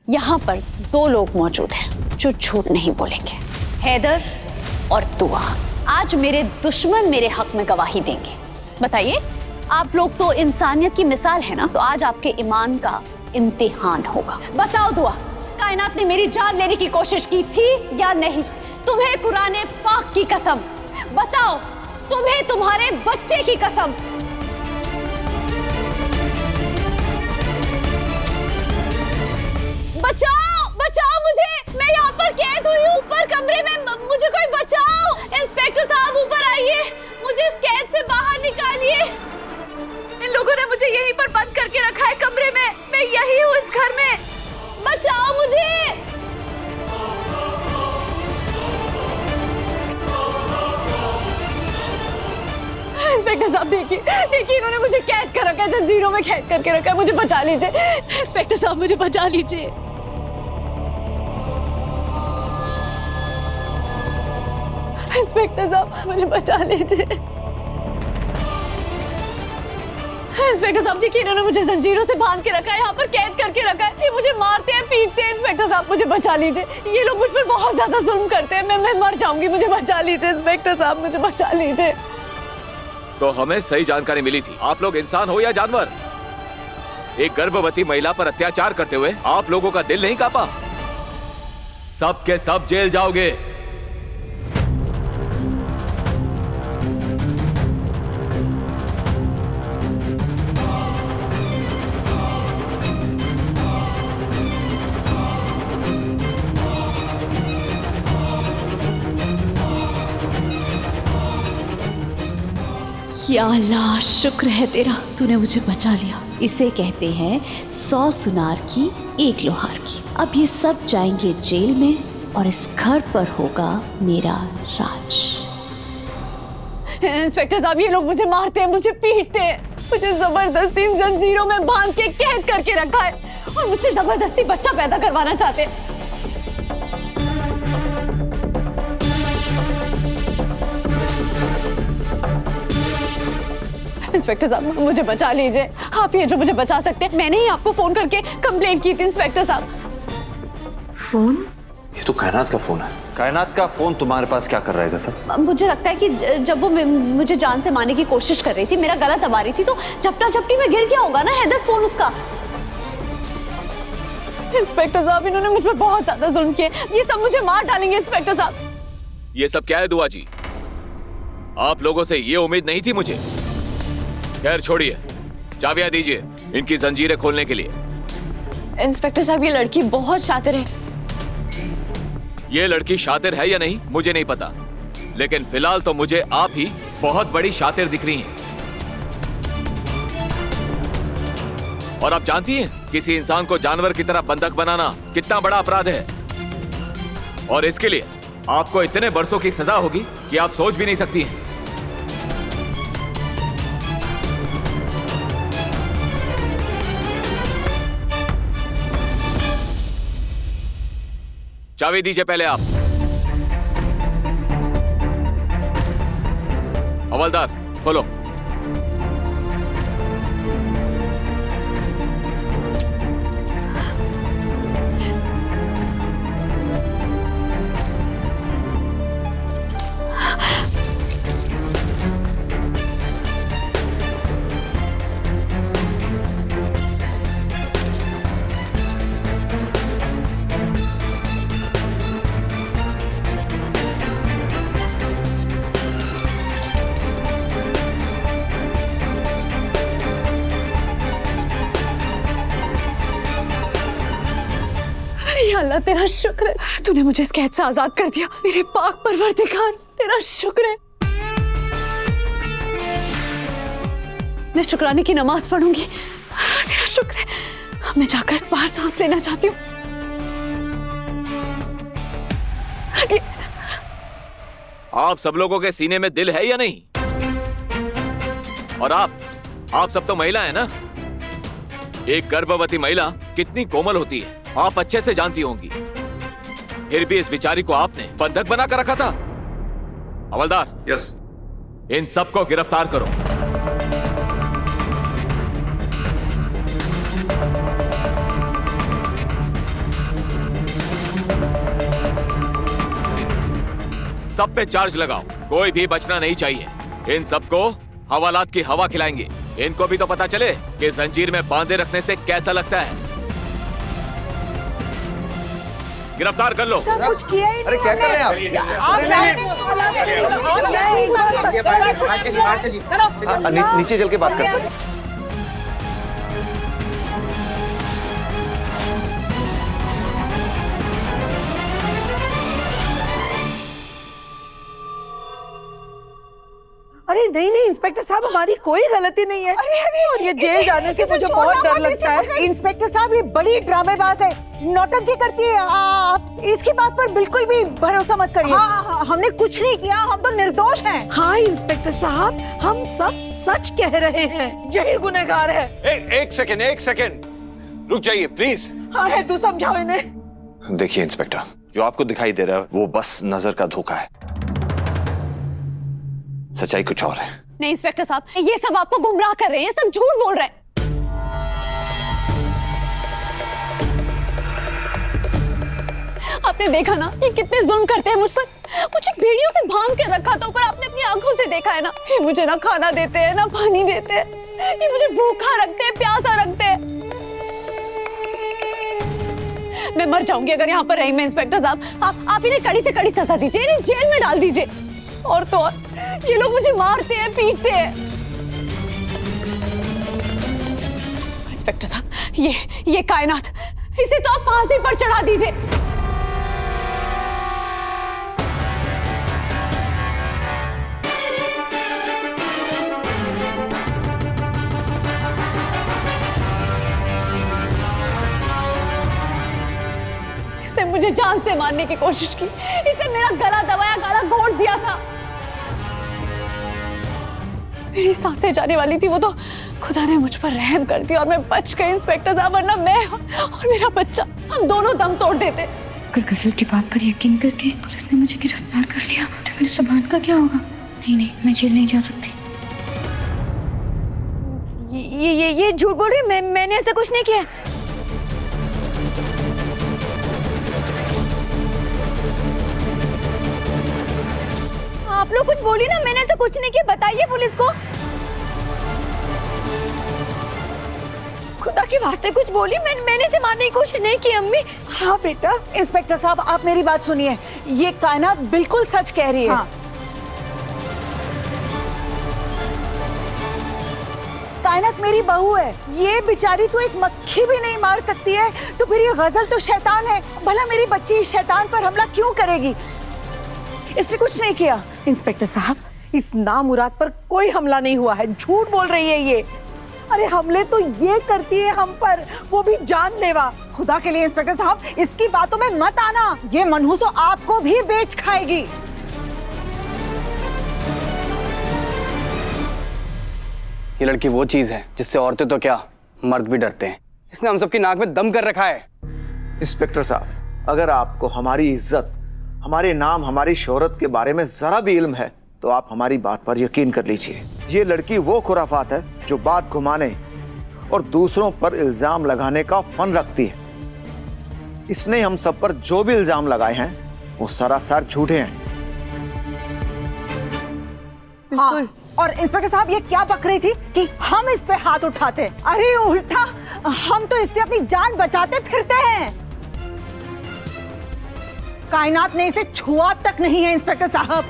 यहाँ पर दो लोग मौजूद हैं जो झूठ नहीं बोलेंगे, हैदर और दुआ। आज मेरे दुश्मन मेरे हक में गवाही देंगे। बताइए, आप लोग तो इंसानियत की मिसाल है ना, तो आज आपके ईमान का इम्तिहान होगा। बताओ दुआ, कायनात ने मेरी जान लेने की कोशिश की थी या नहीं? तुम्हें कुरान पाक की कसम, बताओ, तुम्हें तुम्हारे बच्चे की कसम। बचाओ, बचाओ मुझे, मैं यहाँ पर कैद हुई हूँ ऊपर कमरे में, मुझे कोई बचाओ। इंस्पेक्टर साहब ऊपर आइए, मुझे इस कैद से बाहर निकालिए। इन लोगों ने मुझे यहीं पर बंद करके रखा है कमरे में, मैं यही हूँ इस घर में, बचाओ मुझे। इंस्पेक्टर साहब देखिए, देखिए इन्होंने मुझे कैद कर रखा है, जंजीरों में कैद करके रखा है, मुझे बचा लीजिए। इंस्पेक्टर साहब मुझे बचा लीजिए। इंस्पेक्टर साहब मुझे बचा लीजिए। इंस्पेक्टर साहब देखिए, इन्होंने मुझे जंजीरों से बांध के रखा है, यहाँ पर कैद करके रखा है, ये मुझे मारते हैं, पीटते हैं। इंस्पेक्टर साहब मुझे बचा लीजिए, ये लोग मुझ पर बहुत ज्यादा जुल्म करते हैं, मैं मर जाऊंगी, मुझे बचा लीजिए। इंस्पेक्टर साहब मुझे बचा लीजिए। तो हमें सही जानकारी मिली थी। आप लोग इंसान हो या जानवर? एक गर्भवती महिला पर अत्याचार करते हुए आप लोगों का दिल नहीं कांपा? सब के सब जेल जाओगे। या अल्लाह, शुक्र है तेरा, तूने मुझे बचा लिया। इसे कहते हैं 100 सुनार की एक लोहार की। अब ये सब जाएंगे जेल में और इस घर पर होगा मेरा राज। इंस्पेक्टर साहब ये लोग मुझे मारते हैं, मुझे पीटते हैं, मुझे जबरदस्ती इन जंजीरों में बांध के कैद करके रखा है और मुझसे जबरदस्ती बच्चा पैदा करवाना चाहते हैं। इंस्पेक्टर साहब मुझे बचा लीजिए, आप ये जो मुझे बचा सकते हैं। मैंने ही आपको फोन करके कंप्लेंट की थी इंस्पेक्टर साहब। फोन? ये तो कायनात का फोन है। कायनात का फोन तुम्हारे पास क्या कर रहेगा सर? मुझे लगता है कि जब वो मुझे जान से मारने की कोशिश कर रही थी, मेरा गला दबा रही थी, तो झपटा झपटी में गिर गया होगा ना हैदर फोन उसका। इंस्पेक्टर साहब इन्होंने मुझ पर बहुत ज्यादा जुल्म किए, ये सब मुझे मार डालेंगे। इंस्पेक्टर साहब ये सब क्या है दुआ जी? आप लोगों से ये उम्मीद नहीं थी मुझे। खैर छोड़िए, चाबियां दीजिए इनकी जंजीरें खोलने के लिए। इंस्पेक्टर साहब ये लड़की बहुत शातिर है। ये लड़की शातिर है या नहीं मुझे नहीं पता, लेकिन फिलहाल तो मुझे आप ही बहुत बड़ी शातिर दिख रही हैं। और आप जानती हैं किसी इंसान को जानवर की तरह बंधक बनाना कितना बड़ा अपराध है, और इसके लिए आपको इतने बरसों की सजा होगी कि आप सोच भी नहीं सकती हैं। चाबी दीजिए पहले आप। हवलदार खोलो। अल्लाह तेरा शुक्र है, तूने मुझे इस कैद से आजाद कर दिया। मेरे पाक परवरदिगार तेरा शुक्र है। मैं शुक्राने की नमाज पढ़ूंगी। तेरा शुक्र है। मैं जाकर बाहर सांस लेना चाहती हूँ। आप सब लोगों के सीने में दिल है या नहीं? और आप सब तो महिला है ना? एक गर्भवती महिला कितनी कोमल होती है आप अच्छे से जानती होंगी। फिर भी इस बिचारी को आपने बंधक बना कर रखा था। हवलदार, यस, इन सबको गिरफ्तार करो। सब पे चार्ज लगाओ, कोई भी बचना नहीं चाहिए। इन सबको हवालात की हवा खिलाएंगे। इनको भी तो पता चले कि जंजीर में बांधे रखने से कैसा लगता है। गिरफ्तार कर लो। सब कुछ किया ही अरे क्या कर रहे हैं आप? नीचे चल के बात करते हैं। अरे नहीं नहीं इंस्पेक्टर साहब, हमारी कोई गलती नहीं है। और ये जेल जाने से मुझे बहुत डर लगता है। इंस्पेक्टर साहब, ये बड़ी ड्रामेबाज है, नौटंकी करती है। आप इसकी बात पर बिल्कुल भी भरोसा मत करिए। हाँ, हमने कुछ नहीं किया, हम तो निर्दोष हैं। हाँ इंस्पेक्टर साहब, हम सब सच कह रहे हैं, यही गुनहगार है। एक सेकेंड रुक जाइए प्लीज। हाँ है, तू समझाओ इन्हें। देखिए इंस्पेक्टर, जो आपको दिखाई दे रहा है वो बस नजर का धोखा है, सच्चाई कुछ और है। नहीं इंस्पेक्टर साहब, ये सब आपको गुमराह कर रहे हैं, सब झूठ बोल रहे हैं। आपने देखा ना ये कितने जुल्म करते हैं मुझ पर। मुझे बेड़ियों से बांध के रखा था, ऊपर आपने अपनी आंखों से देखा है ना। ये मुझे ना खाना देते हैं ना पानी देते हैं, ये मुझे भूखा रखते हैं, प्यासा रखते हैं। मैं मर जाऊंगी अगर यहाँ पर रही मैं। इंस्पेक्टर साहब, आप इन्हें कड़ी से कड़ी सजा दीजिए, इन्हें जेल में डाल दीजिए। और तो और ये लोग मुझे मारते हैं, पीटते हैं। इंस्पेक्टर साहब, ये कायनात, इसे तो आप फांसी पर चढ़ा दीजिए। इसने मुझे जान से मारने की कोशिश की, इसने मेरा गला दबाया, गला घोंट दिया था। मेरी सांसें जाने वाली थी, वो तो खुदा ने मुझ पर रहम कर दिया और मैं बच गई इंस्पेक्टर साहब, वरना मैं और मेरा बच्चा, हम दोनों दम तोड़ देते। अगर गजल की बात पर यकीन करके पुलिस ने मुझे गिरफ्तार कर लिया तो मेरे सुभान का क्या होगा? नहीं, मैं जेल नहीं जा सकती। ये झूठ बोल रही है, मैंने ऐसा कुछ नहीं किया। आप लोग कुछ बोली ना, मैंने ऐसा कुछ नहीं किया, बताइए पुलिस को। खुदा के वास्ते कुछ बोली, मैंने इसे मारने की कोशिश नहीं की अम्मी। हाँ बेटा, इंस्पेक्टर साहब आप मेरी बात सुनिए, ये कायनात बिल्कुल सच कह रही है। हाँ। कायनात मेरी बहू है, ये बेचारी तो एक मक्खी भी नहीं मार सकती है, तो फिर ये गजल तो शैतान है। भला मेरी बच्ची इस शैतान पर हमला क्यों करेगी? इसने कुछ नहीं किया। इंस्पेक्टर साहब, इस नामुराद पर कोई हमला नहीं हुआ है, झूठ बोल रही है ये। अरे हमले तो ये करती है हम पर, वो भी जानलेवा। खुदा के लिए इंस्पेक्टर साहब, इसकी बातों में मत आना, ये मनहूस तो आपको भी बेच खाएगी। ये लड़की वो चीज है जिससे औरतें तो क्या, मर्द भी डरते हैं। इसने हम सबकी नाक में दम कर रखा है। इंस्पेक्टर साहब, अगर आपको हमारी इज्जत, हमारे नाम, हमारी शोहरत के बारे में जरा भी इल्म है तो आप हमारी बात पर यकीन कर लीजिए। ये लड़की वो खुराफात है जो बात घुमाने और दूसरों पर इल्जाम लगाने का फन रखती है। इसने हम सब पर जो भी इल्जाम लगाए हैं वो सरासर झूठे हैं। हाँ। और इंस्पेक्टर साहब, ये क्या बक रही थी कि हम इस पे हाथ उठाते? अरे उल्टा, हम तो इससे अपनी जान बचाते फिरते हैं। कायनात ने इसे छुआ तक नहीं है इंस्पेक्टर साहब।